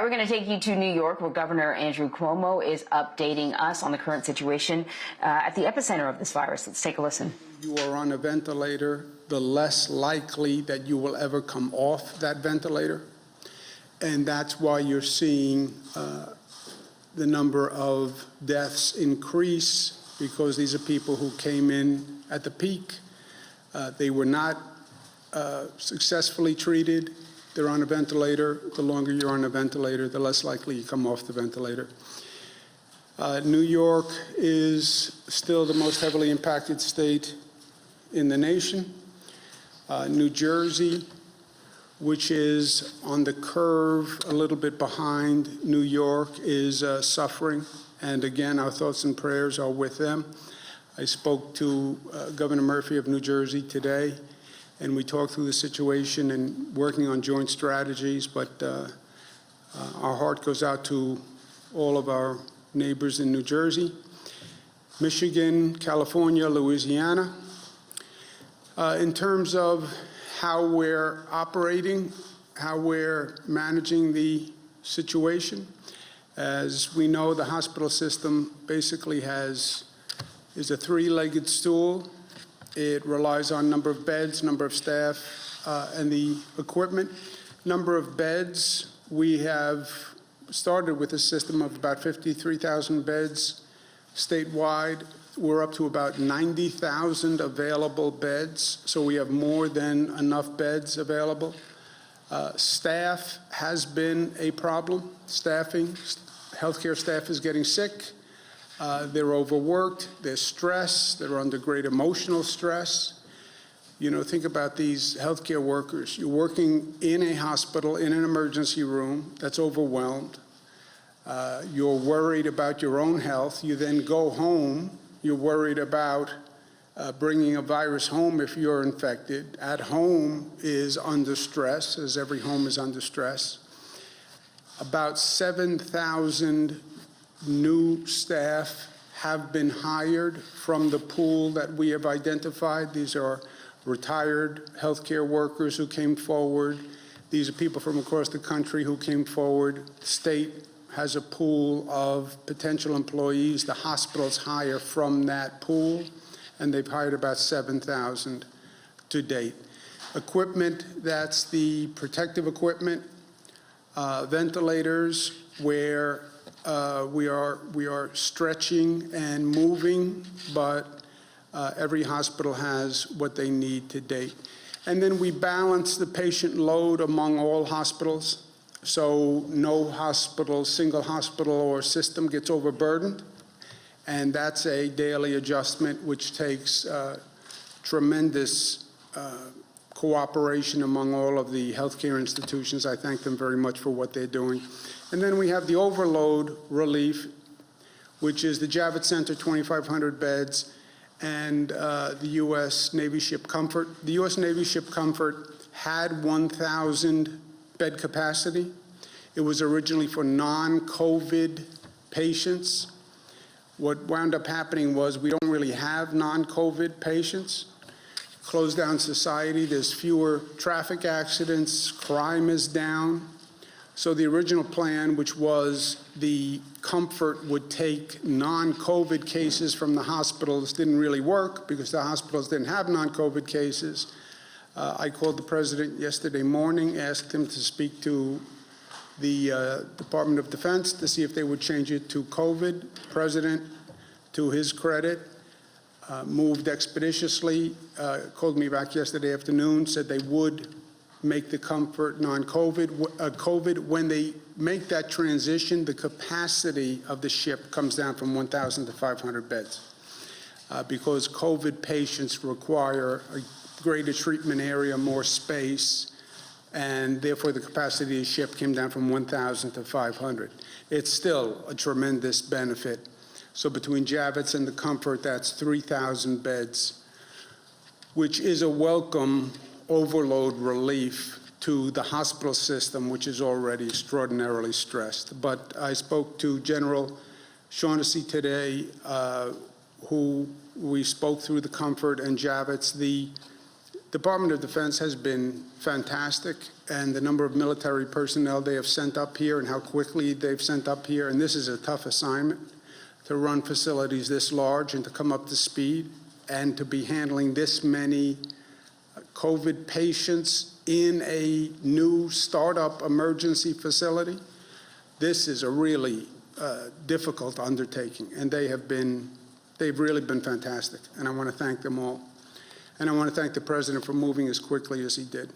we're going to take you to New York, where Governor Andrew Cuomo is updating us on the current situation at the epicenter of this virus. Let's take a listen. You are on a ventilator, the less likely that you will ever come off that ventilator. And that's why you're seeing the number of deaths increase, because these are people who came in at the peak. They were not successfully treated. They're on a ventilator. The longer you're on a ventilator, the less likely you come off the ventilator. New York is still the most heavily impacted state in the nation. New Jersey, which is on the curve a little bit behind New York, is suffering. And again, our thoughts and prayers are with them. I spoke to Governor Murphy of New Jersey today, and we talked through the situation and working on joint strategies, but our heart goes out to all of our neighbors in New Jersey, Michigan, California, Louisiana. In terms of how we're operating, how we're managing the situation, as we know, the hospital system basically is a three-legged stool. It relies on number of beds, number of staff, and the equipment. Number of beds, we have started with a system of about 53,000 beds statewide. We're up to about 90,000 available beds, so we have more than enough beds available. Staff has been a problem. Staffing, healthcare staff is getting sick. They're overworked, they're stressed, they're under great emotional stress. You know, think about these healthcare workers. You're working in a hospital, in an emergency room that's overwhelmed. You're worried about your own health. You then go home. You're worried about bringing a virus home if you're infected. At home is under stress, as every home is under stress. About 7,000 new staff have been hired from the pool that we have identified. These are retired healthcare workers who came forward. These are people from across the country who came forward. The state has a pool of potential employees. The hospitals hire from that pool, and they've hired about 7,000 to date. Equipment, that's the protective equipment, ventilators, where we are stretching and moving, but every hospital has what they need to date. And then we balance the patient load among all hospitals, so no hospital, single hospital or system gets overburdened. And that's a daily adjustment which takes tremendous cooperation among all of the healthcare institutions. I thank them very much for what they're doing. And then we have the overload relief, which is the Javits Center, 2,500 beds, and the U.S. Navy ship Comfort. The U.S. Navy ship Comfort had 1,000 bed capacity. It was originally for non-COVID patients. What wound up happening was we don't really have non-COVID patients. Closed down society, there's fewer traffic accidents, crime is down. So the original plan, which was the Comfort would take non-COVID cases from the hospitals, didn't really work because the hospitals didn't have non-COVID cases. I called the president yesterday morning, asked him to speak to the Department of Defense to see if they would change it to COVID. The president, to his credit, moved expeditiously, called me back yesterday afternoon, said they would make the Comfort non-COVID. COVID, when they make that transition, the capacity of the ship comes down from 1,000 to 500 beds because COVID patients require a greater treatment area, more space, and therefore the capacity of the ship came down from 1,000 to 500. It's still a tremendous benefit. So between Javits and the Comfort, that's 3,000 beds, which is a welcome overload relief to the hospital system, which is already extraordinarily stressed. But I spoke to General Shaughnessy today, who we spoke through the Comfort and Javits. The Department of Defense has been fantastic. and the number of military personnel they have sent up here and how quickly they've sent up here. And this is a tough assignment, to run facilities this large and to come up to speed and to be handling this many COVID patients in a new startup emergency facility. This is a really difficult undertaking, and they've really been fantastic, and I want to thank them all. And I want to thank the President for moving as quickly as he did.